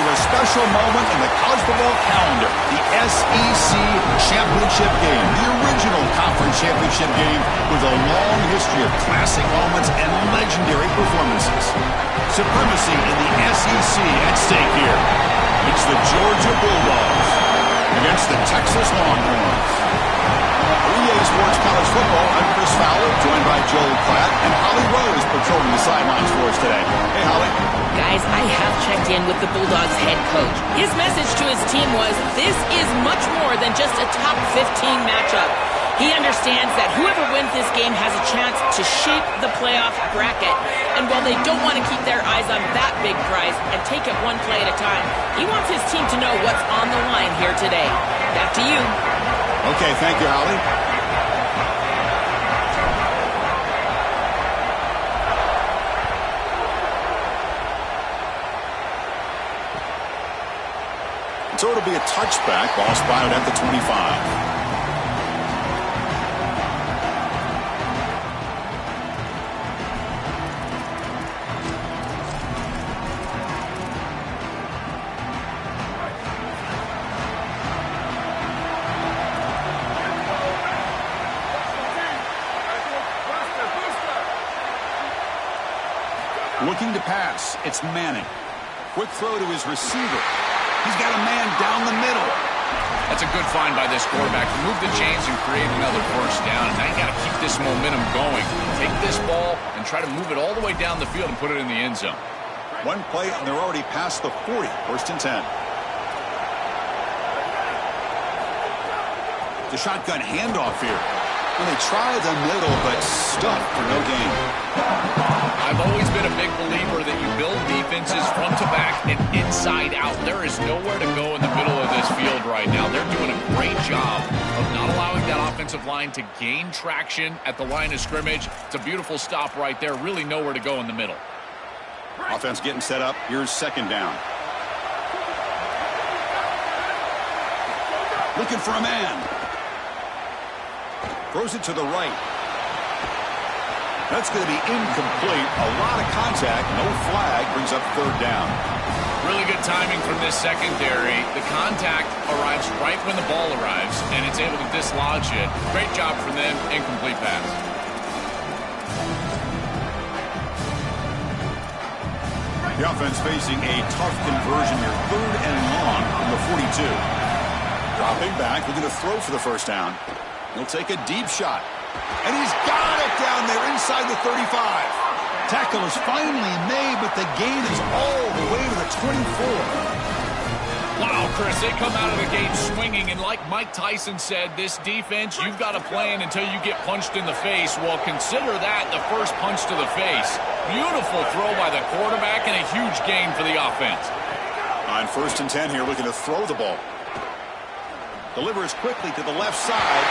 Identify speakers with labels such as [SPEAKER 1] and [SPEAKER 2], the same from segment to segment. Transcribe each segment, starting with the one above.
[SPEAKER 1] into a special moment in the college football calendar, the SEC Championship game, the original conference championship game with a long history of classic moments and legendary performances. Supremacy in the SEC at stake here. It's the Georgia Bulldogs against the Texas Longhorns. EA Sports College Football, I'm Chris Fowler, joined by Joel Klatt, and Holly Rose patrolling the sidelines for us today. Hey, Holly.
[SPEAKER 2] Guys, I have checked in with the Bulldogs head coach. His message to his team was, this is much more than just a top 15 matchup. He understands that whoever wins this game has a chance to shape the playoff bracket. And while they don't want to keep their eyes on that big prize and take it one play at a time, he wants his team to know what's on the line here today. Back to you.
[SPEAKER 1] Okay, thank you, Holly. So it'll be a touchback, ball spotted at the 25. Looking to pass, it's Manning. Quick throw to his receiver. He's got a man down the middle.
[SPEAKER 3] That's a good find by this quarterback. Move the chains and create another first down. Now you got to keep this momentum going. Take this ball and try to move it all the way down the field and put it in the end zone.
[SPEAKER 1] One play, and they're already past the 40. First and 10. The shotgun handoff here. Well, they try the middle, but stuffed for no gain.
[SPEAKER 3] I've always been a big believer that you build defenses front to back and inside out. There is nowhere to go in the middle of this field right now. They're doing a great job of not allowing that offensive line to gain traction at the line of scrimmage. It's a beautiful stop right there. Really nowhere to go in the middle.
[SPEAKER 1] Offense getting set up. Here's second down. Looking for a man. Throws it to the right. That's going to be incomplete. A lot of contact. No flag. Brings up third down.
[SPEAKER 3] Really good timing from this secondary. The contact arrives right when the ball arrives, and it's able to dislodge it. Great job from them. Incomplete pass.
[SPEAKER 1] The offense facing a tough conversion here. Third and long from the 42. Dropping back. We're going to throw for the first down. He'll take a deep shot. And he's got it down there inside the 35. Tackle is finally made, but the gain is all the way to the 24.
[SPEAKER 3] Wow, Chris, they come out of the gate swinging, and like Mike Tyson said, this defense, you've got to plan until you get punched in the face. Well, consider that the first punch to the face. Beautiful throw by the quarterback and a huge gain for the offense.
[SPEAKER 1] On first and 10 here, looking to throw the ball. Delivers quickly to the left side.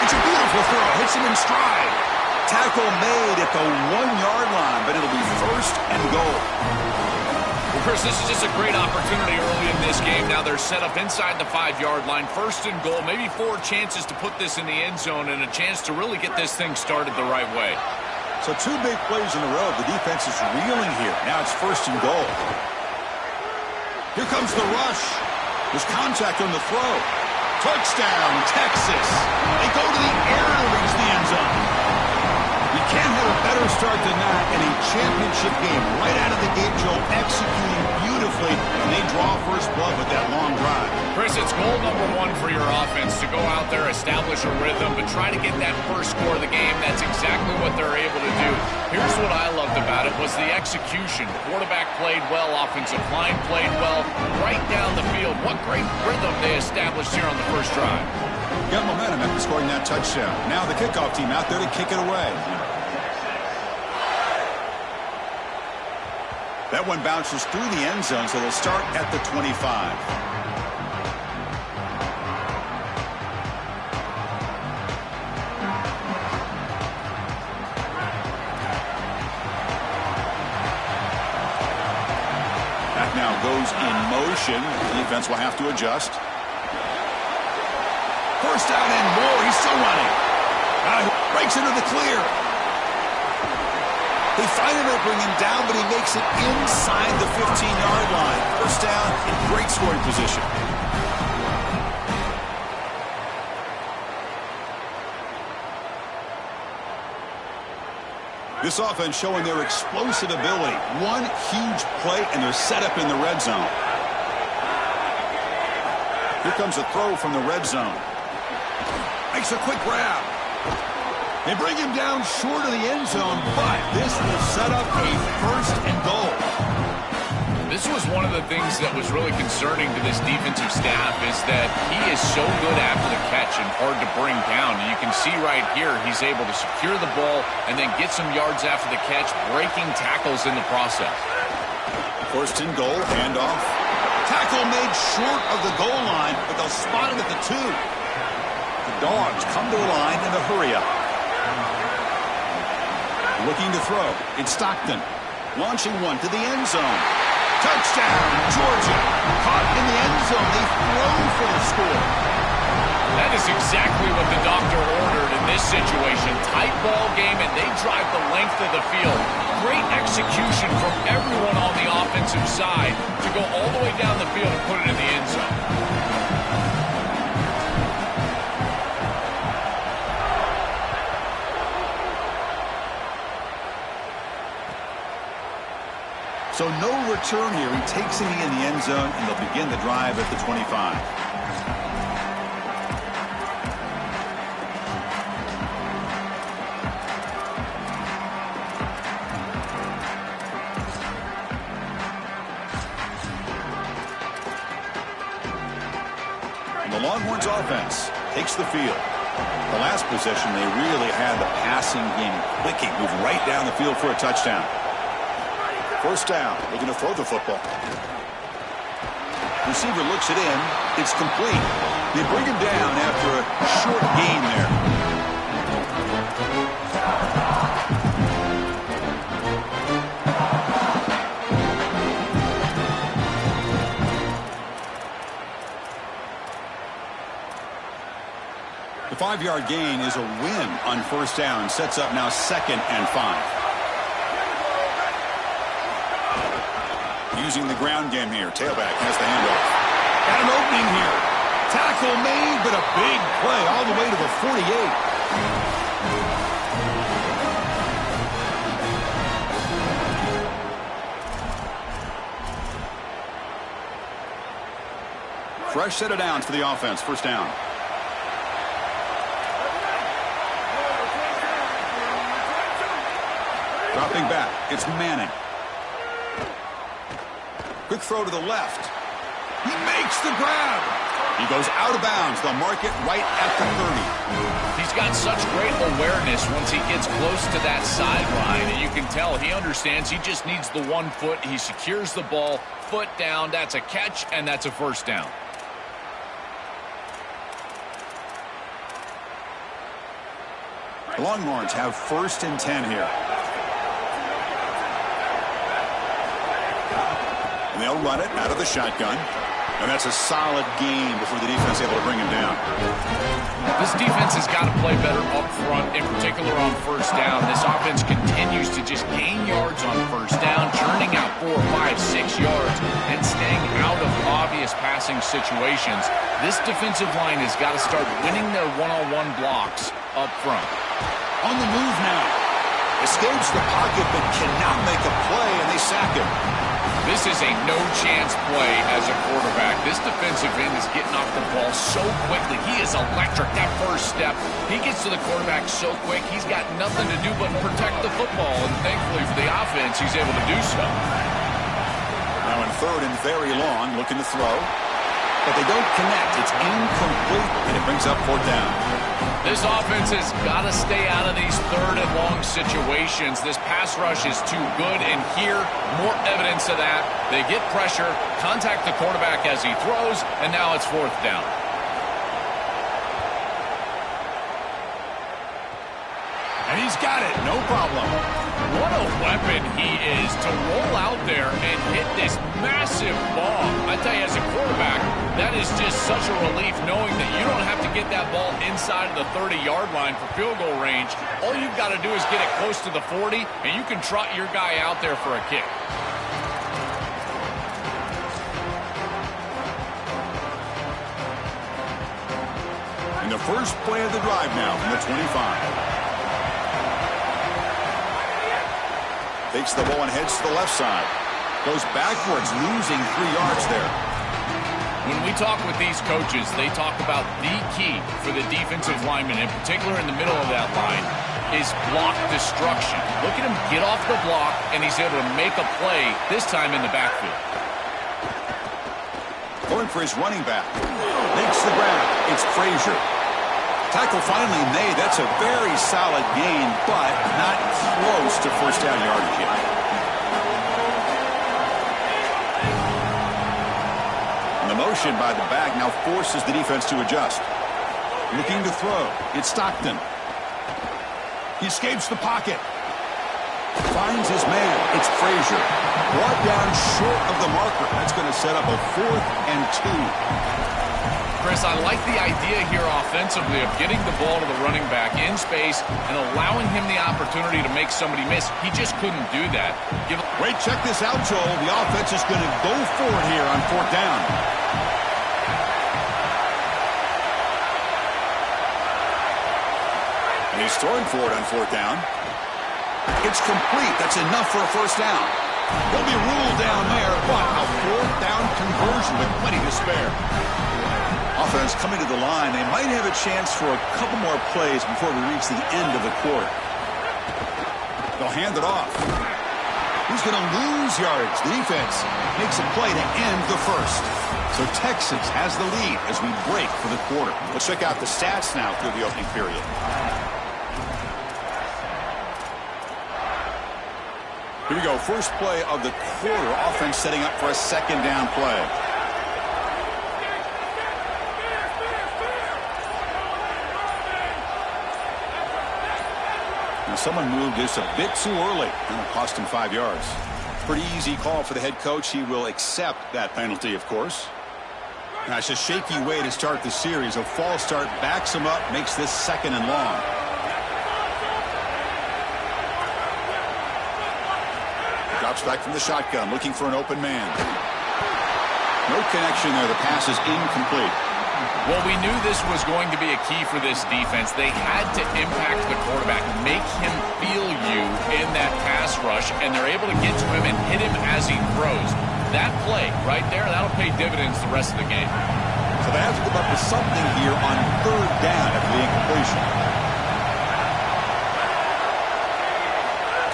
[SPEAKER 1] It's a beautiful throw. Hits him in stride. Tackle made at the 1-yard line, but it'll be first and goal.
[SPEAKER 3] Well, Chris, this is just a great opportunity early in this game. Now they're set up inside the 5-yard line. First and goal. Maybe 4 chances to put this in the end zone and a chance to really get this thing started the right way.
[SPEAKER 1] So 2 big plays in a row. The defense is reeling here. Now it's first and goal. Here comes the rush. There's contact on the throw. Touchdown, Texas. They go to the air to reach the end zone. You can't have a better start than that in a championship game. Right out of the gate, Joe, executing beautifully, and they draw first blood with that long drive.
[SPEAKER 3] Chris, it's goal number 1 for your offense to go out there, establish a rhythm, but try to get that first score of the game. That's exactly what they're able to do. Here's what I loved about it was the execution. Quarterback played well, offensive line played well, right down the field. What great rhythm they established here on the first drive.
[SPEAKER 1] Got momentum after scoring that touchdown. Now the kickoff team out there to kick it away. That one bounces through the end zone, so they'll start at the 25. That now goes in motion. The defense will have to adjust. First down and more. He's still running. Breaks into the clear. They finally may bring him down, but he makes it inside the 15-yard line. First down in great scoring position. This offense showing their explosive ability. One huge play, and they're set up in the red zone. Here comes a throw from the red zone. Makes a quick grab. They bring him down short of the end zone, but this will set up a first and goal.
[SPEAKER 3] This was one of the things that was really concerning to this defensive staff is that he is so good after the catch and hard to bring down. And you can see right here he's able to secure the ball and then get some yards after the catch, breaking tackles in the process.
[SPEAKER 1] First and goal, handoff. Tackle made short of the goal line, but they'll spot it at the 2. The Dogs come to the line in a hurry-up. Looking to throw. It's Stockton. Launching one to the end zone. Touchdown, Georgia. Caught in the end zone. They throw for the score.
[SPEAKER 3] That is exactly what the doctor ordered in this situation. Tight ball game, and they drive the length of the field. Great execution from everyone on the offensive side to go all the way down the field and put it in the end zone.
[SPEAKER 1] So no return here. He takes it in the end zone, and they'll begin the drive at the 25. And the Longhorns offense takes the field. The last possession, they really had the passing game clicking, moved right down the field for a touchdown. First down, looking to throw the football. Receiver looks it in. It's complete. They bring him down after a short gain there. The 5-yard gain is a win on first down. Sets up now 2nd and 5. Using the ground game here. Tailback has the handoff. Got an opening here. Tackle made, but a big play all the way to the 48. Fresh set of downs for the offense. First down. Dropping back. It's Manning. Quick throw to the left. He makes the grab. He goes out of bounds. They'll mark it right at the 30.
[SPEAKER 3] He's got such great awareness once he gets close to that sideline, and you can tell he understands he just needs the 1 foot. He secures the ball, foot down. That's a catch, and that's a first down.
[SPEAKER 1] The Longhorns have 1st and 10 here. And they'll run it out of the shotgun. And that's a solid gain before the defense is able to bring him down.
[SPEAKER 3] This defense has got to play better up front, in particular on first down. This offense continues to just gain yards on first down, churning out 4, 5, 6 yards, and staying out of obvious passing situations. This defensive line has got to start winning their one-on-one blocks up front.
[SPEAKER 1] On the move now. Escapes the pocket but cannot make a play, and they sack him.
[SPEAKER 3] This is a no-chance play as a quarterback. This defensive end is getting off the ball so quickly. He is electric. That first step, he gets to the quarterback so quick, he's got nothing to do but protect the football. And thankfully for the offense, he's able to do so.
[SPEAKER 1] Now in 3rd and very long, looking to throw. But they don't connect. It's incomplete, and it brings up 4th down.
[SPEAKER 3] This offense has got to stay out of these 3rd and long situations. This pass rush is too good, and here, more evidence of that. They get pressure, contact the quarterback as he throws, and now it's 4th down.
[SPEAKER 1] And he's got it, no problem.
[SPEAKER 3] What a weapon he is to roll out there and hit this massive bomb. I tell you, as a quarterback, that is just such a relief knowing that you don't have to get that ball inside of the 30-yard line for field goal range, all you've got to do is get it close to the 40, and you can trot your guy out there for a kick.
[SPEAKER 1] And the first play of the drive now from the 25. Takes the ball and heads to the left side. Goes backwards, losing 3 yards there.
[SPEAKER 3] When we talk with these coaches, they talk about the key for the defensive lineman, in particular in the middle of that line, is block destruction. Look at him get off the block, and he's able to make a play, this time in the backfield.
[SPEAKER 1] Going for his running back. Makes the grab. It's Frazier. Tackle finally made. That's a very solid gain, but not close to first down yardage yet. And the motion by the back now forces the defense to adjust. Looking to throw. It's Stockton. He escapes the pocket. Finds his man. It's Frazier. Brought down short of the marker. That's going to set up a 4th and 2.
[SPEAKER 3] Chris, I like the idea here offensively of getting the ball to the running back in space and allowing him the opportunity to make somebody miss. He just couldn't do that.
[SPEAKER 1] Wait, check this out, Joel. The offense is going to go for it here on 4th down. And he's throwing for it on 4th down. It's complete. That's enough for a first down. He'll be ruled down there, but a 4th down conversion with plenty to spare. Offense coming to the line. They might have a chance for a couple more plays before we reach the end of the quarter. They'll hand it off. Who's going to lose yardage? The defense makes a play to end the first. So Texas has the lead as we break for the quarter. Let's check out the stats now through the opening period. Here we go. First play of the quarter. Offense setting up for a second down play. Someone moved this a bit too early, and it cost him 5 yards. Pretty easy call for the head coach. He will accept that penalty, of course. Now, it's a shaky way to start the series. A false start backs him up, makes this 2nd and long. Drops back from the shotgun, looking for an open man. No connection there. The pass is incomplete.
[SPEAKER 3] Well, we knew this was going to be a key for this defense. They had to impact the quarterback, make him feel you in that pass rush, and they're able to get to him and hit him as he throws. That play right there, that'll pay dividends the rest of the game.
[SPEAKER 1] So they have to come up with something here on 3rd down after the incompletion.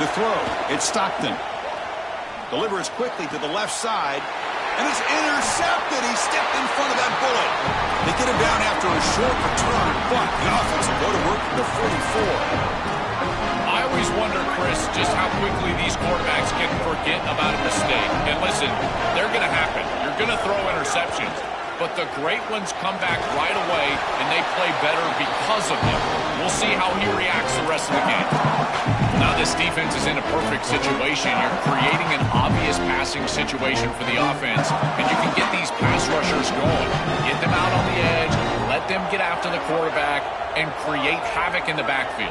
[SPEAKER 1] To throw, it's Stockton. Delivers quickly to the left side. And it's intercepted. He stepped in front of that bullet. They get him down after a short return, but the offense will go to work at the 44.
[SPEAKER 3] I always wonder, Chris, just how quickly these quarterbacks can forget about a mistake. And listen, they're going to happen. You're going to throw interceptions. But the great ones come back right away, and they play better because of them. We'll see how he reacts the rest of the game. Now this defense is in a perfect situation. You're creating an obvious passing situation for the offense, and you can get these pass rushers going. Get them out on the edge, let them get after the quarterback, and create havoc in the backfield.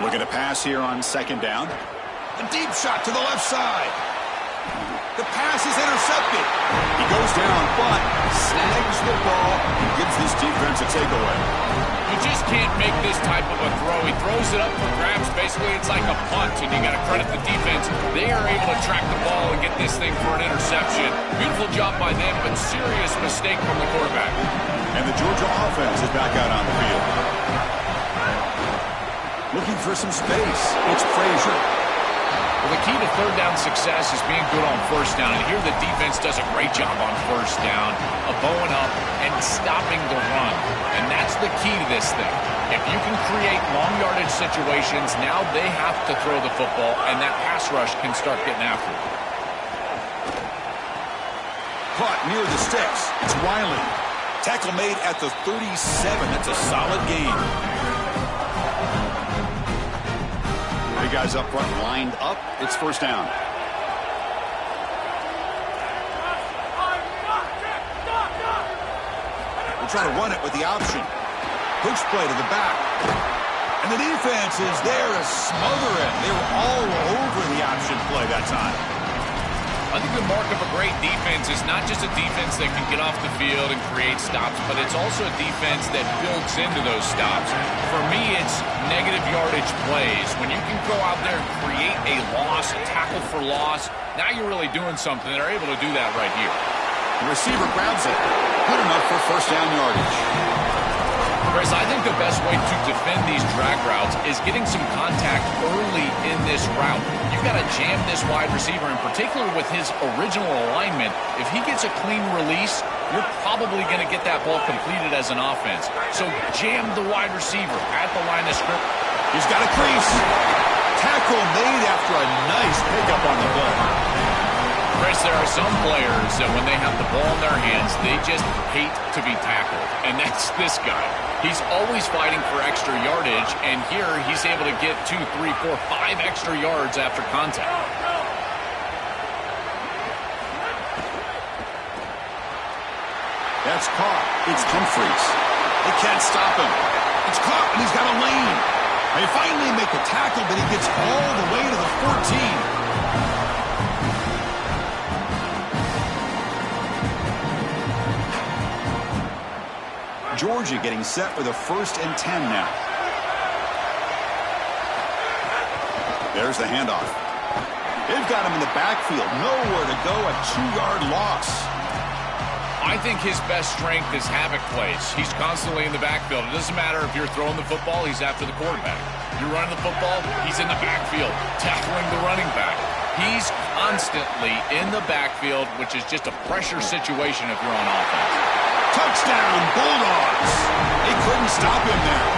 [SPEAKER 1] Looking to pass here on 2nd down. A deep shot to the left side. The pass is intercepted. He goes down, but snags the ball and gives this defense a takeaway.
[SPEAKER 3] You just can't make this type of a throw. He throws it up for grabs. Basically, it's like a punt, and you got to credit the defense. They are able to track the ball and get this thing for an interception. Beautiful job by them, but serious mistake from the quarterback.
[SPEAKER 1] And the Georgia offense is back out on the field. Looking for some space. It's Frazier.
[SPEAKER 3] Well, the key to 3rd down success is being good on 1st down. And here the defense does a great job on 1st down of bowing up and stopping the run. And that's the key to this thing. If you can create long yardage situations, now they have to throw the football, and that pass rush can start getting after it.
[SPEAKER 1] Caught near the sticks. It's Wiley. Tackle made at the 37. That's a solid gain. Three guys up front lined up. It's 1st down. try to run it with the option. Push play to the back. And the defense is there to smother it. They were all over the option play that time.
[SPEAKER 3] I think the mark of a great defense is not just a defense that can get off the field and create stops, but it's also a defense that builds into those stops. For me, it's negative yardage plays. When you can go out there and create a loss, a tackle for loss, now you're really doing something. They're able to do that right here.
[SPEAKER 1] The receiver grabs it. Good enough for first down yardage.
[SPEAKER 3] Chris, I think the best way to defend these drag routes is getting some contact early in this route. You've got to jam this wide receiver, in particular with his original alignment. If he gets a clean release, you're probably going to get that ball completed as an offense. So jam the wide receiver at the line of scrimmage.
[SPEAKER 1] He's got a crease. Tackle made after a nice pickup on the play.
[SPEAKER 3] Chris, there are some players that when they have the ball in their hands, they just hate to be tackled. And that's this guy. He's always fighting for extra yardage, and here he's able to get 2, 3, 4, 5 extra yards after contact.
[SPEAKER 1] That's caught. It's Humphries. They can't stop him. It's caught, and he's got a lane. They finally make the tackle, but he gets all the way to the 14. Georgia getting set for the 1st and 10 now. There's the handoff. They've got him in the backfield. Nowhere to go. A 2-yard loss.
[SPEAKER 3] I think his best strength is havoc plays. He's constantly in the backfield. It doesn't matter if you're throwing the football, he's after the quarterback. You're running the football, he's in the backfield, tackling the running back. He's constantly in the backfield, which is just a pressure situation if you're on offense.
[SPEAKER 1] Touchdown, Bulldogs. They couldn't stop him there.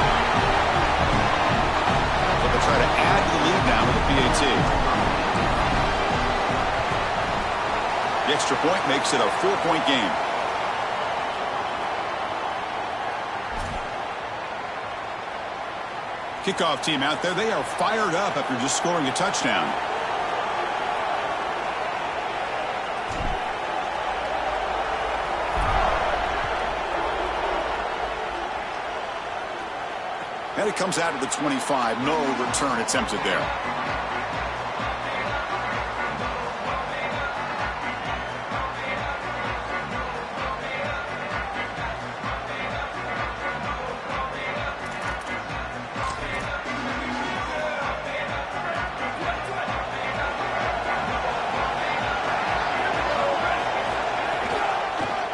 [SPEAKER 1] So they'll try to add to the lead now with the PAT. The extra point makes it a 4-point game. Kickoff team out there. They are fired up after just scoring a touchdown. And it comes out of the 25. No return attempted there.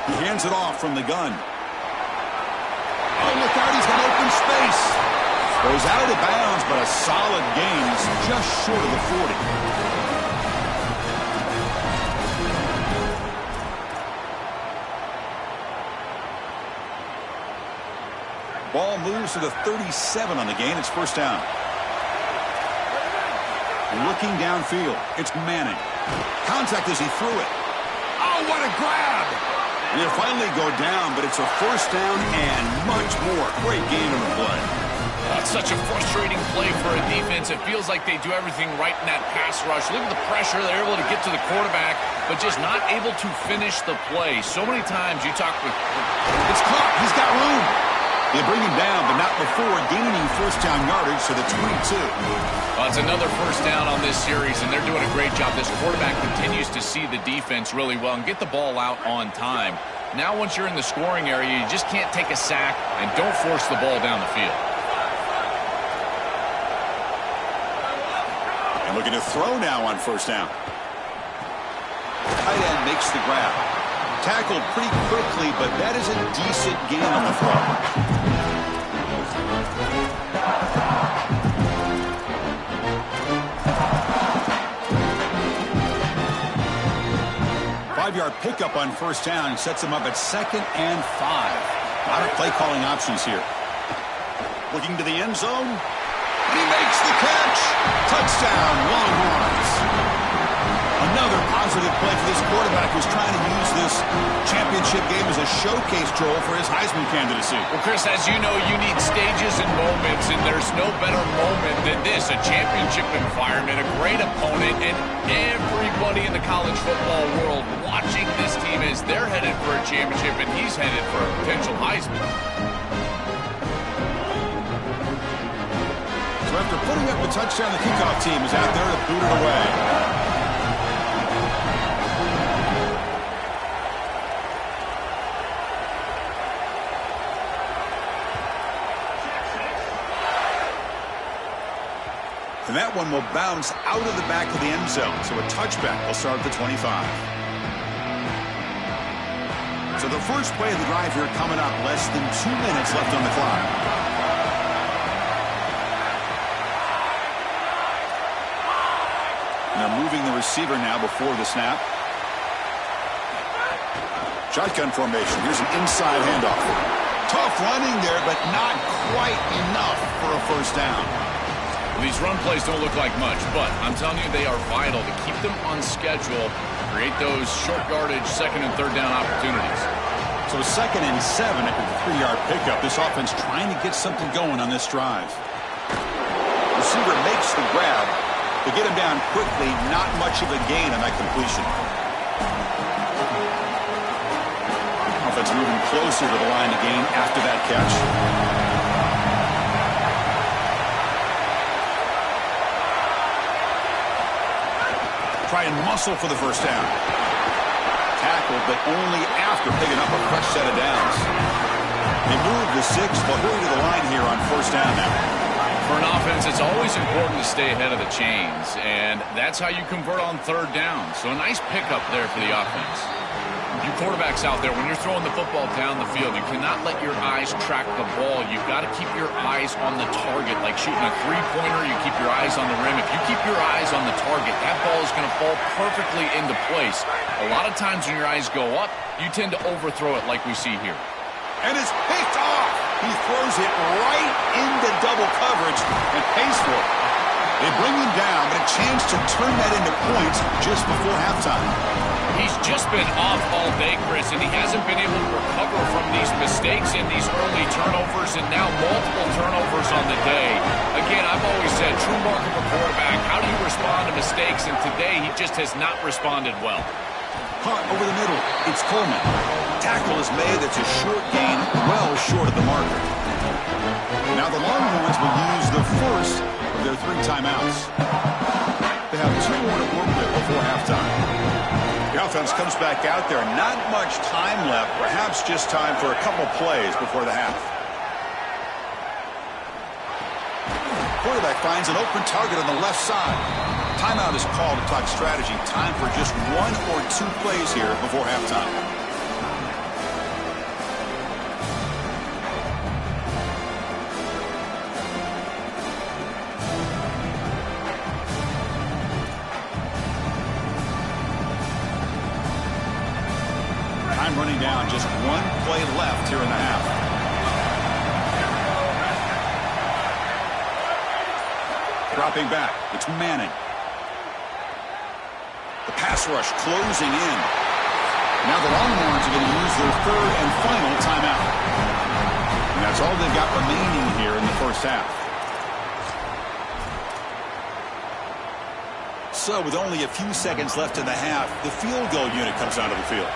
[SPEAKER 1] He hands it off from the gun. Oh, look out. He's got open space. Goes out of bounds, but a solid gain. He's just short of the 40. Ball moves to the 37 on the gain. It's first down. Looking downfield. It's Manning. Contact as he threw it. Oh, what a grab! And he'll finally go down, but it's a first down and much more. Great gain on the play.
[SPEAKER 3] It's such a frustrating play for a defense. It feels like they do everything right in that pass rush. Look at the pressure. They're able to get to the quarterback, but just not able to finish the play. So many times you talk with...
[SPEAKER 1] It's caught. He's got room. They bring him down, but not before gaining first down yardage to the 22.
[SPEAKER 3] Well, it's another first down on this series, and they're doing a great job. This quarterback continues to see the defense really well and get the ball out on time. Now once you're in the scoring area, you just can't take a sack and don't force the ball down the field.
[SPEAKER 1] And looking to throw now on first down. Tight end makes the grab. Tackled pretty quickly, but that is a decent gain on the throw. 5-yard pickup on first down sets him up at 2nd and 5. A lot of play calling options here. Looking to the end zone. He makes the catch. Touchdown, Longhorns. Another positive positive play for this quarterback who's trying to use this championship game as a showcase role for his Heisman candidacy.
[SPEAKER 3] Well, Chris, as you know, you need stages and moments, and there's no better moment than this, a championship environment, a great opponent, and everybody in the college football world watching this team as they're headed for a championship, and he's headed for a potential Heisman.
[SPEAKER 1] So after putting up the touchdown, the kickoff team is out there to boot it away. And that one will bounce out of the back of the end zone. So a touchback will start at the 25. So the first play of the drive here coming up. Less than 2 minutes left on the clock. And they're moving the receiver now before the snap. Shotgun formation. Here's an inside handoff. Tough running there, but not quite enough for a first down.
[SPEAKER 3] Well, these run plays don't look like much, but I'm telling you, they are vital to keep them on schedule, create those short yardage second and third down opportunities.
[SPEAKER 1] So 2nd and 7 after the 3-yard pickup. This offense trying to get something going on this drive. Receiver makes the grab. To get him down quickly, not much of a gain on that completion. Offense moving closer to the line to gain after that catch. Try and muscle for the first down. Tackled, but only after picking up a fresh set of downs. They move the 6, but hurry to the line here on first down now.
[SPEAKER 3] For an offense, it's always important to stay ahead of the chains, and that's how you convert on third down. So a nice pickup there for the offense. You quarterbacks out there, when you're throwing the football down the field, you cannot let your eyes track the ball. You've got to keep your eyes on the target. Like shooting a three-pointer, you keep your eyes on the rim. If you keep your eyes on the target, that ball is going to fall perfectly into place. A lot of times when your eyes go up, you tend to overthrow it like we see here.
[SPEAKER 1] And it's picked off. He throws it right into double coverage and pays for it. They bring him down, but a chance to turn that into points just before halftime.
[SPEAKER 3] He's just been off all day, Chris, and he hasn't been able to recover from these mistakes and these early turnovers, and now multiple turnovers on the day. Again, I've always said, true mark of a quarterback, how do you respond to mistakes? And today, he just has not responded well.
[SPEAKER 1] Punt over the middle. It's Coleman. Tackle is made. That's a short gain, well short of the marker. Now the Longhorns will use the first of their 3 timeouts. They have 2 more to work with before halftime. The offense comes back out there. Not much time left. Perhaps just time for a couple plays before the half. Quarterback finds an open target on the left side. Timeout is called to talk strategy. Time for just 1 or 2 plays here before halftime. Time running down. Just 1 play left here in the half. Dropping back. It's Manning. The pass rush closing in. Now the Longhorns are going to use their 3rd and final timeout. And that's all they've got remaining here in the first half. So with only a few seconds left in the half, the field goal unit comes onto the field.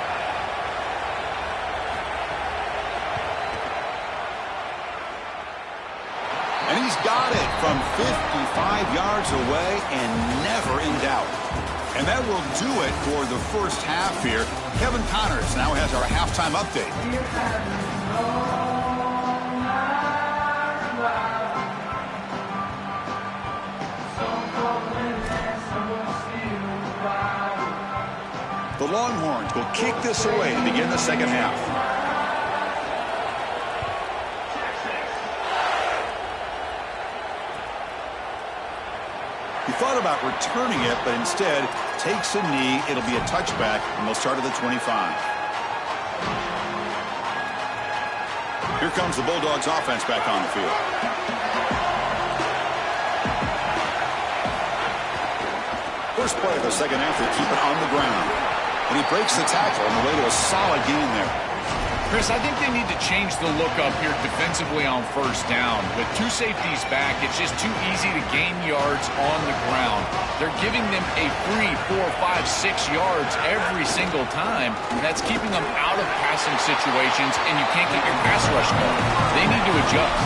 [SPEAKER 1] And he's got it from 55 yards away and never in doubt. And that will do it for the first half here. Kevin Connors now has our halftime update. The Longhorns will kick this away to begin the second half. He thought about returning it, but instead takes a knee. It'll be a touchback, and they'll start at the 25. Here comes the Bulldogs offense back on the field. First play of the second half, they keep it on the ground. And he breaks the tackle on the way to a solid gain there.
[SPEAKER 3] Chris, I think they need to change the look up here defensively on first down. With two safeties back, it's just too easy to gain yards on the ground. They're giving them a free 4, 5, 6 yards every single time, and that's keeping them out of passing situations, and you can't get your pass rush going. They need to adjust.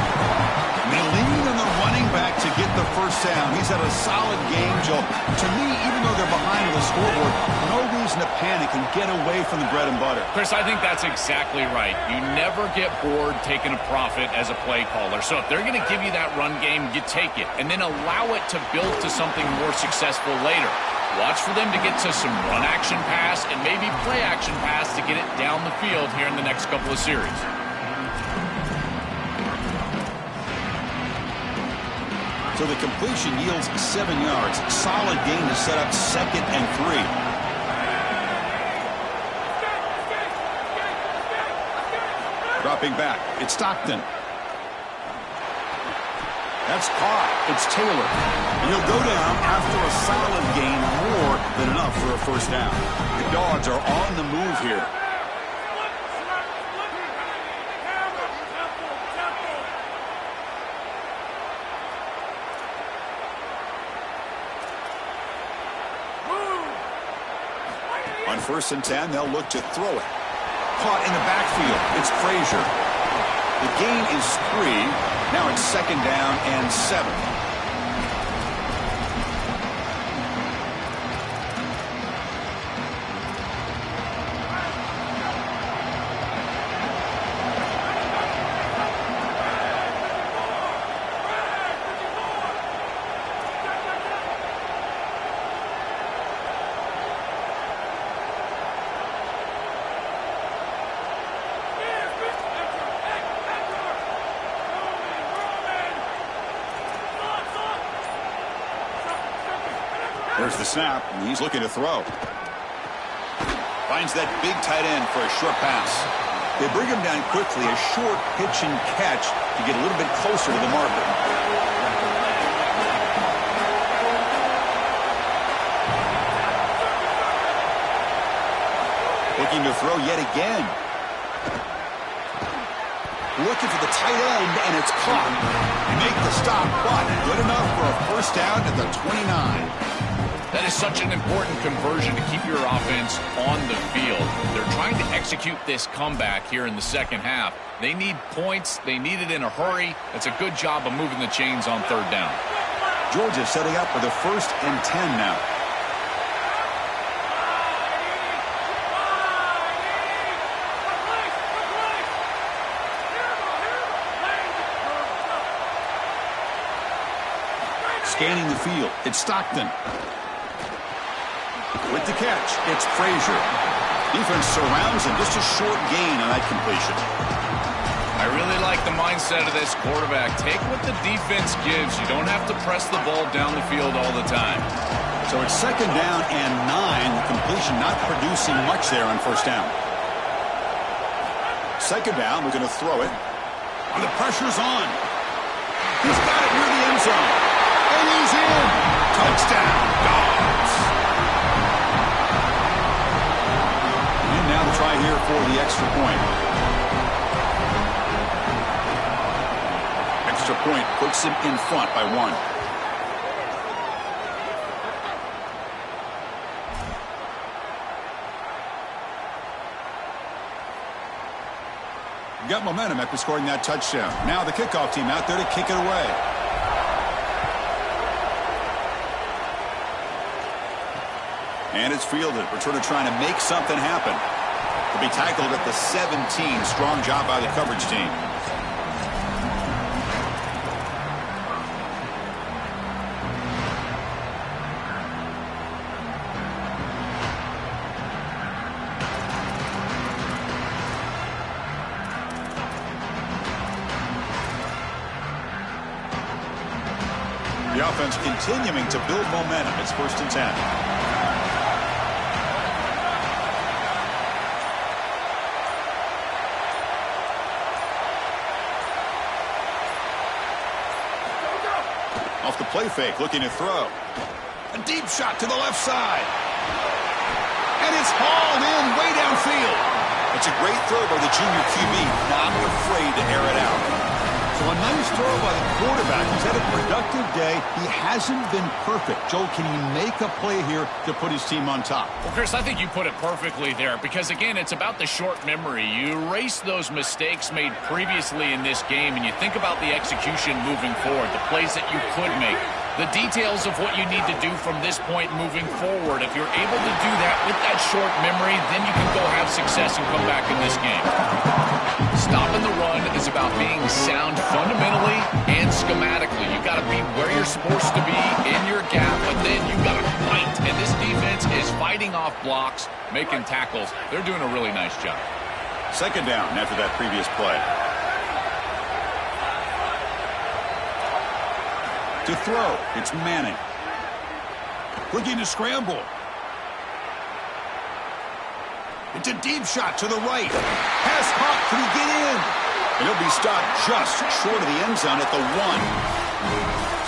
[SPEAKER 1] And they lean on the running back to get the first down. He's had a solid game, Joe. To me, even though they're behind on the scoreboard, no reason to panic and get away from the bread and butter.
[SPEAKER 3] Chris, I think that's exactly right. You never get bored taking a profit as a play caller. So if they're going to give you that run game, you take it, and then allow it to build to something more successful later. Watch for them to get to some run action pass and maybe play action pass to get it down the field here in the next couple of series.
[SPEAKER 1] So the completion yields 7 yards. Solid gain to set up 2nd and 3. Dropping back. It's Stockton. That's caught. It's Taylor. And he'll go down after a solid gain, more than enough for a first down. The Dogs are on the move here. On 1st and 10, they'll look to throw it. Caught in the backfield. It's Frazier. The gain is 3. Now it's 2nd down and 7. There's the snap, and he's looking to throw. Finds that big tight end for a short pass. They bring him down quickly, a short pitch and catch to get a little bit closer to the marker. Looking to throw yet again. Looking for the tight end, and it's caught. They make the stop, but good enough for a first down at the 29.
[SPEAKER 3] That is such an important conversion to keep your offense on the field. They're trying to execute this comeback here in the second half. They need points. They need it in a hurry. It's a good job of moving the chains on 3rd down.
[SPEAKER 1] Georgia setting up for the 1st and 10 now. Scanning the field. It's Stockton. With the catch, it's Frazier. Defense surrounds him. Just a short gain on that completion.
[SPEAKER 3] I really like the mindset of this quarterback. Take what the defense gives. You don't have to press the ball down the field all the time.
[SPEAKER 1] So it's 2nd down and 9. The completion not producing much there on first down. 2nd down, we're going to throw it. And the pressure's on. He's got it near the end zone. And he's in. Touchdown, Dogs. And now the try here for the extra point. Extra point puts him in front by 1. Got momentum after scoring that touchdown. Now the kickoff team out there to kick it away. And it's fielded. Returner trying to make something happen. To be tackled at the 17. Strong job by the coverage team. The offense continuing to build momentum. It's 1st and 10. Off the play fake, looking to throw. A deep shot to the left side. And it's hauled field. It's a great throw by the junior QB, not afraid to air it out. So a nice throw by the quarterback. He's had a productive day. He hasn't been perfect. Joel, can he make a play here to put his team on top?
[SPEAKER 3] Well, Chris, I think you put it perfectly there because, again, it's about the short memory. You erase those mistakes made previously in this game, and you think about the execution moving forward, the plays that you could make, the details of what you need to do from this point moving forward. If you're able to do that with that short memory, then you can go have success and come back in this game. Stopping the run is about being sound fundamentally and schematically. You've got to be where you're supposed to be in your gap, but then you've got to fight. And this defense is fighting off blocks, making tackles. They're doing a really nice job.
[SPEAKER 1] Second down after that previous play. To throw, it's Manning. Looking to scramble. It's a deep shot to the right. Pass caught. Can he get in? And he'll be stopped just short of the end zone at the 1.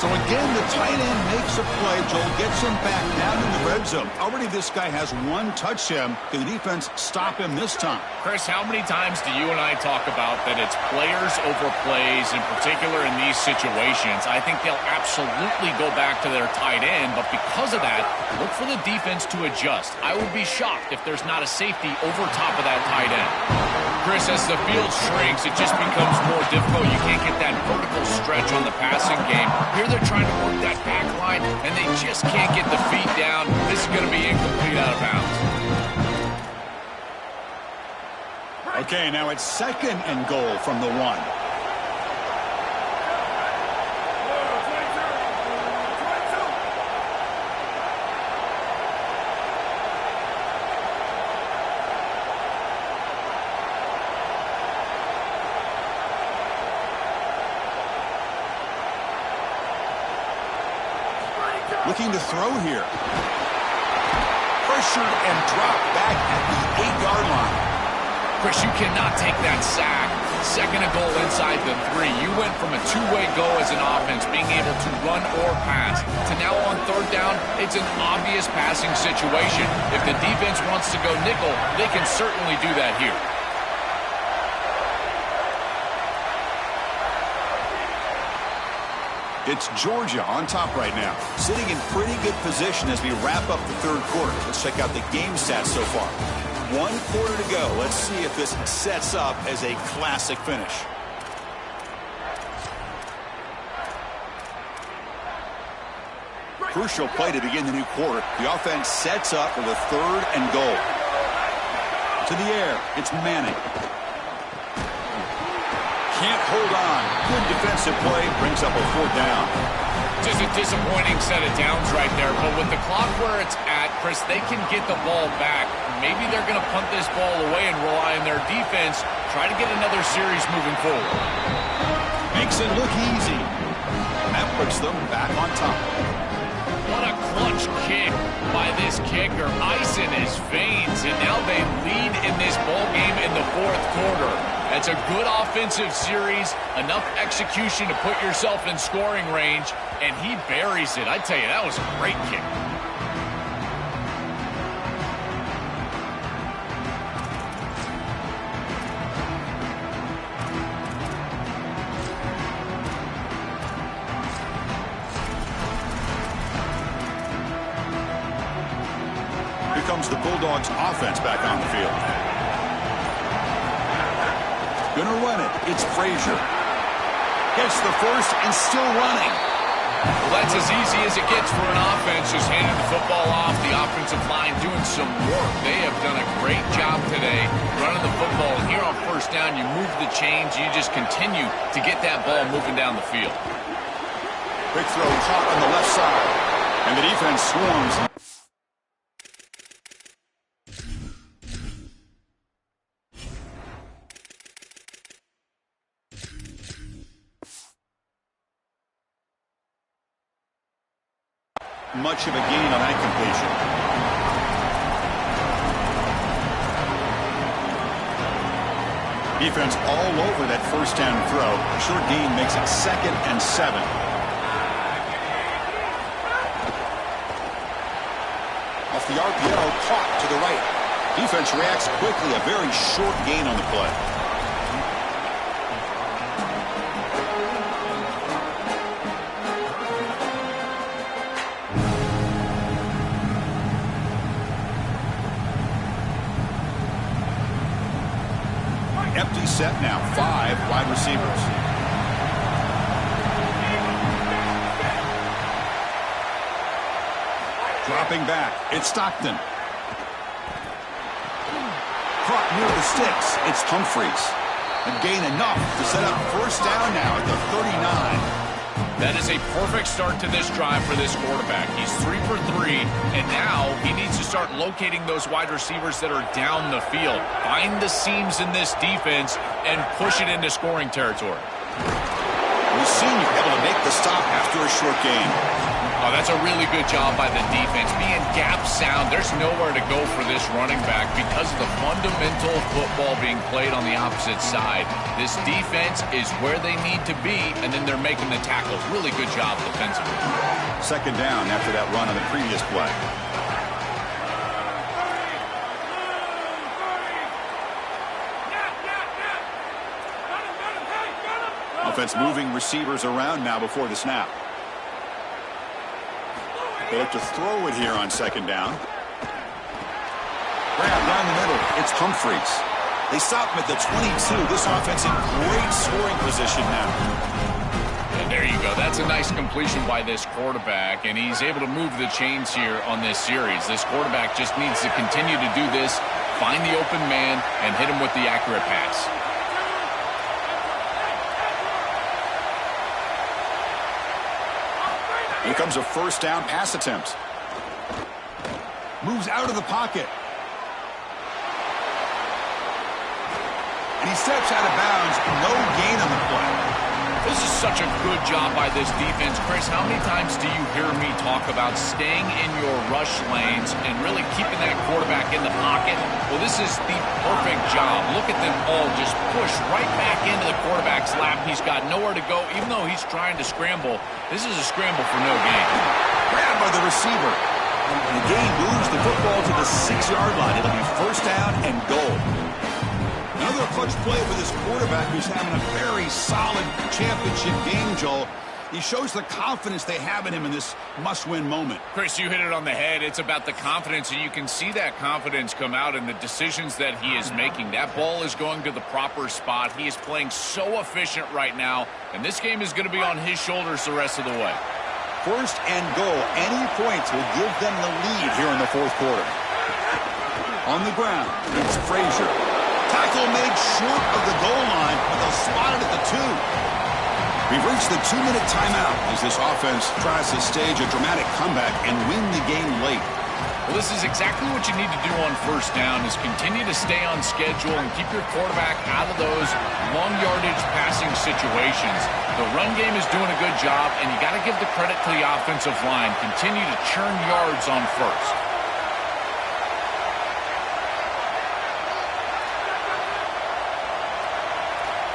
[SPEAKER 1] So again, the tight end makes a play. Joel gets him back down in the red zone. Already this guy has one touchdown. Can the defense stop him this time?
[SPEAKER 3] Chris, how many times do you and I talk about that it's players over plays, in particular in these situations? I think they'll absolutely go back to their tight end, but because of that, look for the defense to adjust. I would be shocked if there's not a safety over top of that tight end. Chris, as the field shrinks, it just becomes more difficult. You can't get that vertical stretch on the passing game. Here they're trying to work that back line, and they just can't get the feet down. This is going to be incomplete out of bounds.
[SPEAKER 1] Okay, now it's second and goal from the 1. Looking to throw here. Pressured and dropped back at the 8-yard line.
[SPEAKER 3] Chris, you cannot take that sack. Second and goal inside the 3. You went from a two-way go as an offense, being able to run or pass, to now on third down, it's an obvious passing situation. If the defense wants to go nickel, they can certainly do that here.
[SPEAKER 1] It's Georgia on top right now, sitting in pretty good position as we wrap up the third quarter. Let's check out the game stats so far. 1 quarter to go. Let's see if this sets up as a classic finish. Crucial play to begin the new quarter. The offense sets up for the third and goal. To the air, it's Manning. Can't hold on. Good defensive play. Brings up a 4th down.
[SPEAKER 3] Just a disappointing set of downs right there. But with the clock where it's at, Chris, they can get the ball back. Maybe they're going to punt this ball away and rely on their defense. Try to get another series moving forward.
[SPEAKER 1] Makes it look easy. That puts them back on top.
[SPEAKER 3] What a clutch kick by this kicker. Ice in his veins. And now they lead in this ball game in the 4th quarter. That's a good offensive series, enough execution to put yourself in scoring range, and he buries it. I tell you, that was a great kick.
[SPEAKER 1] Here comes the Bulldogs offense back on the field. Gonna run it. It's Frazier. Gets the first and still running.
[SPEAKER 3] Well, that's as easy as it gets for an offense. Just handing the football off. The offensive line doing some work. They have done a great job today running the football. And here on first down, you move the chains. You just continue to get that ball moving down the field.
[SPEAKER 1] Quick throw caught on the left side. And the defense swarms. Much of a gain on that completion. Defense all over that first down throw. Short gain makes it 2nd and 7. Off the RPO, caught to the right. Defense reacts quickly. A very short gain on the play. Empty set now. 5 wide receivers. Dropping back. It's Stockton. Caught near the sticks. It's Humphreys. A gain enough to set up first down now at the 39.
[SPEAKER 3] That is a perfect start to this drive for this quarterback. He's 3 for 3, and now he needs to start locating those wide receivers that are down the field. Find the seams in this defense and push it into scoring territory.
[SPEAKER 1] The senior able to make the stop after a short gain.
[SPEAKER 3] Oh, that's a really good job by the defense. Being gap sound, there's nowhere to go for this running back because of the fundamental football being played on the opposite side. This defense is where they need to be, and then they're making the tackle. Really good job defensively.
[SPEAKER 1] Second down after that run on the previous play. Offense moving receivers around now before the snap. They look to throw it here on second down. Grab down the middle. It's Humphreys. They stop him at the 22. This offense in great scoring position now.
[SPEAKER 3] And there you go. That's a nice completion by this quarterback, and he's able to move the chains here on this series. This quarterback just needs to continue to do this, find the open man, and hit him with the accurate pass.
[SPEAKER 1] Here comes a first down pass attempt. Moves out of the pocket. And he steps out of bounds. No gain on the play.
[SPEAKER 3] This is such a good job by this defense. Chris, how many times do you hear me talk about staying in your rush lanes and really keeping that quarterback in the pocket? Well, this is the perfect job. Look at them all just push right back into the quarterback's lap. He's got nowhere to go. Even though he's trying to scramble, this is a scramble for no gain.
[SPEAKER 1] Grabbed by the receiver. And the gain moves the football to the 6-yard line. It'll be first down and goal. Another clutch play for this quarterback who's having a very solid championship game, Joel. He shows the confidence they have in him in this must-win moment.
[SPEAKER 3] Chris, you hit it on the head. It's about the confidence, and you can see that confidence come out in the decisions that he is making. That ball is going to the proper spot. He is playing so efficient right now, and this game is going to be on his shoulders the rest of the way.
[SPEAKER 1] First and goal. Any points will give them the lead here in the fourth quarter. On the ground, it's Frazier. Tackle made short of the goal line, but they'll spot it at the 2. We've reached the 2-minute timeout as this offense tries to stage a dramatic comeback and win the game late.
[SPEAKER 3] Well, this is exactly what you need to do on first down is continue to stay on schedule and keep your quarterback out of those long yardage passing situations. The run game is doing a good job, and you got to give the credit to the offensive line. Continue to churn yards on first.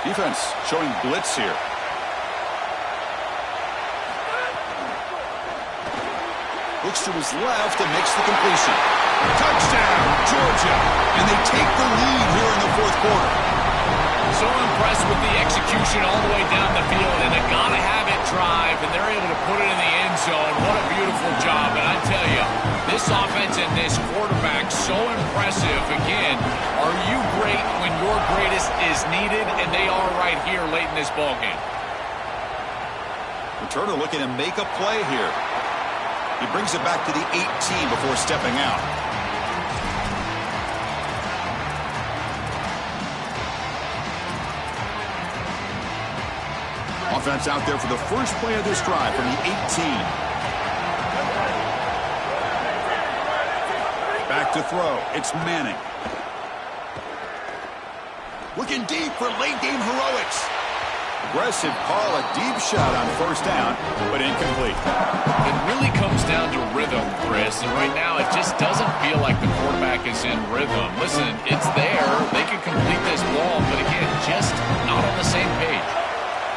[SPEAKER 1] Defense showing blitz here. Looks to his left and makes the completion. Touchdown, Georgia. And they take the lead here in the fourth quarter.
[SPEAKER 3] So impressed with the execution all the way down the field, and a gotta-have-it drive, and they're able to put it in the end zone. What a beautiful job. And I tell you, this offense and this quarterback, so impressive. Again, are you great when your greatest is needed? And they are right here late in this ballgame.
[SPEAKER 1] Returner looking to make a play here. He brings it back to the 18 before stepping out. Offense out there for the first play of this drive from the 18. Back to throw. It's Manning. Looking deep for late game heroics. Aggressive call, a deep shot on first down, but incomplete.
[SPEAKER 3] It really comes down to rhythm, Chris, and right now it just doesn't feel like the quarterback is in rhythm. Listen, it's there. They can complete this ball, but again, just not on the same page.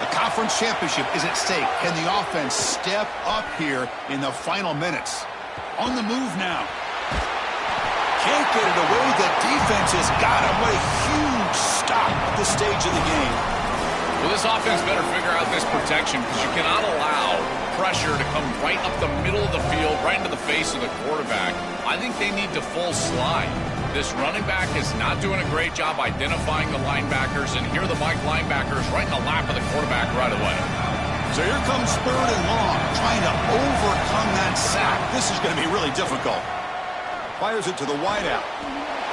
[SPEAKER 1] The conference championship is at stake. Can the offense step up here in the final minutes? On the move now. Can't get it away. The defense has got him. What a huge stop at this stage of the game.
[SPEAKER 3] Well, this offense better figure out this protection because you cannot allow pressure to come right up the middle of the field, right into the face of the quarterback. I think they need to full slide. This running back is not doing a great job identifying the linebackers, and here are the Mike linebackers right in the lap of the quarterback right away.
[SPEAKER 1] So here comes 3rd and long, trying to overcome that sack. This is going to be really difficult. Fires it to the wideout.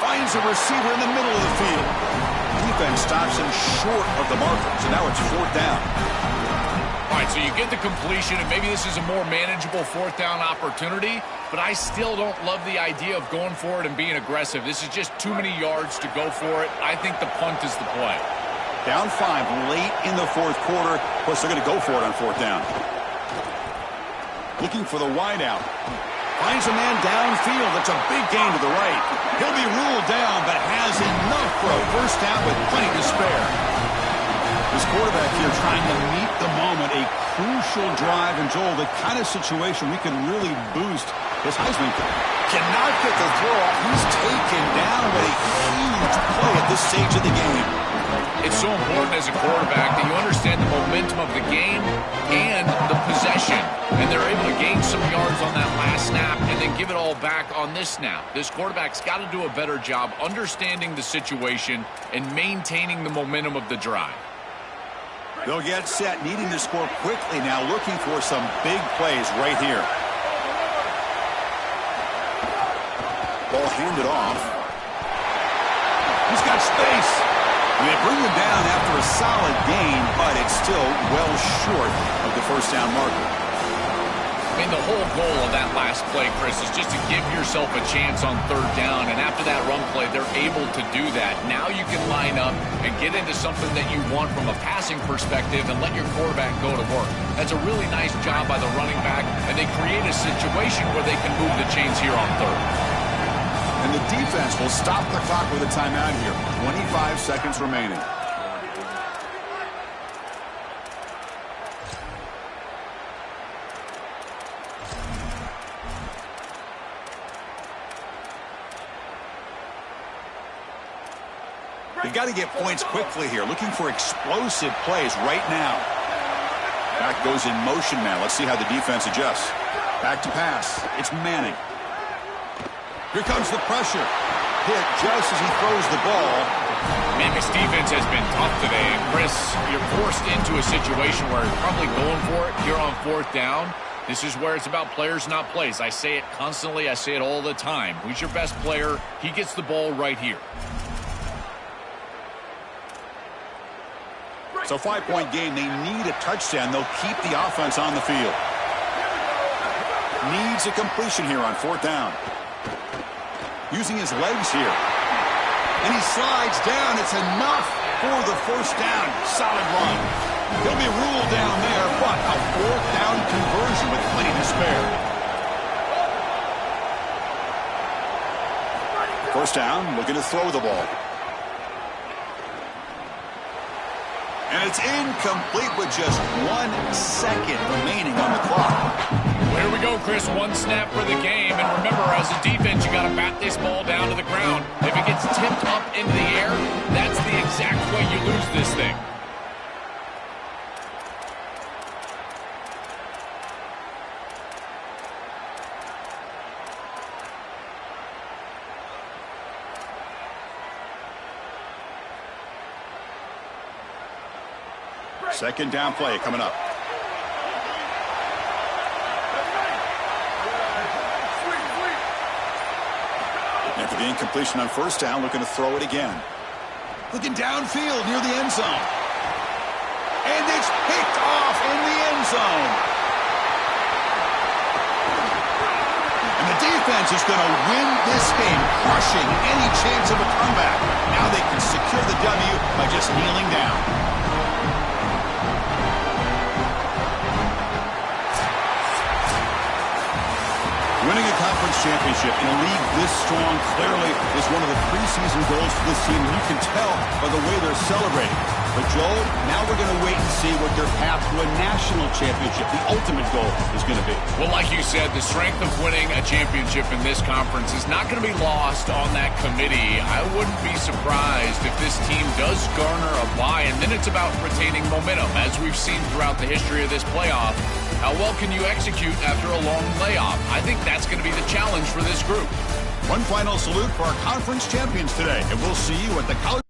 [SPEAKER 1] Finds a receiver in the middle of the field. Defense stops him short of the marker, so now it's 4th down.
[SPEAKER 3] All right, so you get the completion, and maybe this is a more manageable 4th down opportunity, but I still don't love the idea of going for it and being aggressive. This is just too many yards to go for it. I think the punt is the play.
[SPEAKER 1] Down 5 late in the 4th quarter. Of course, they're going to go for it on 4th down. Looking for the wideout. Finds a man downfield. That's a big gain to the right. He'll be ruled down, but has enough for a 1st down with plenty to spare. This quarterback here trying to meet the moment. A crucial drive. And, Joel, the kind of situation we can really boost his Heisman. Cannot get the throw off. He's taken down with a huge play at this stage of the game.
[SPEAKER 3] It's so important as a quarterback that you understand the momentum of the game and the possession. And they're able to gain some yards on that last snap and then give it all back on this snap. This quarterback's got to do a better job understanding the situation and maintaining the momentum of the drive.
[SPEAKER 1] They'll get set, needing to score quickly now, looking for some big plays right here. Ball handed off. He's got space. They bring him down after a solid gain, but it's still well short of the 1st down marker.
[SPEAKER 3] I mean, the whole goal of that last play, Chris, is just to give yourself a chance on 3rd down. And after that run play, they're able to do that. Now you can line up and get into something that you want from a passing perspective and let your quarterback go to work. That's a really nice job by the running back, and they create a situation where they can move the chains here on 3rd.
[SPEAKER 1] And the defense will stop the clock with a timeout here. 25 seconds remaining. They've got to get points quickly here. Looking for explosive plays right now. Back goes in motion now. Let's see how the defense adjusts. Back to pass. It's Manning. Here comes the pressure. Hit just as he throws the ball.
[SPEAKER 3] Man, this defense has been tough today. And Chris, you're forced into a situation where you're probably going for it here on 4th down. This is where it's about players, not plays. I say it constantly. I say it all the time. Who's your best player? He gets the ball right here.
[SPEAKER 1] So 5-point game. They need a touchdown. They'll keep the offense on the field. Needs a completion here on 4th down. Using his legs here. And he slides down. It's enough for the 1st down. Solid run. He'll be ruled down there, but a 4th down conversion with plenty to spare. 1st down, looking to throw the ball. And it's incomplete with just 1 second remaining on the clock.
[SPEAKER 3] Well, here we go, Chris. 1 snap for the game. And remember, as a defense, you got to bat this ball down to the ground. If it gets tipped up into the air, that's the exact way you lose this thing.
[SPEAKER 1] Second down play coming up. After the incompletion on 1st down, looking to throw it again. Looking downfield near the end zone. And it's picked off in the end zone. And the defense is going to win this game, crushing any chance of a comeback. Now they can secure the W by just kneeling down. Winning a conference championship in a league this strong clearly is one of the preseason goals for this team. You can tell by the way they're celebrating. But, Joe, now we're going to wait and see what their path to a national championship, the ultimate goal, is going to be.
[SPEAKER 3] Well, like you said, the strength of winning a championship in this conference is not going to be lost on that committee. I wouldn't be surprised if this team does garner a bye, and then it's about retaining momentum, as we've seen throughout the history of this playoff. How well can you execute after a long layoff? I think that's going to be the challenge for this group.
[SPEAKER 1] One final salute for our conference champions today, and we'll see you at the college.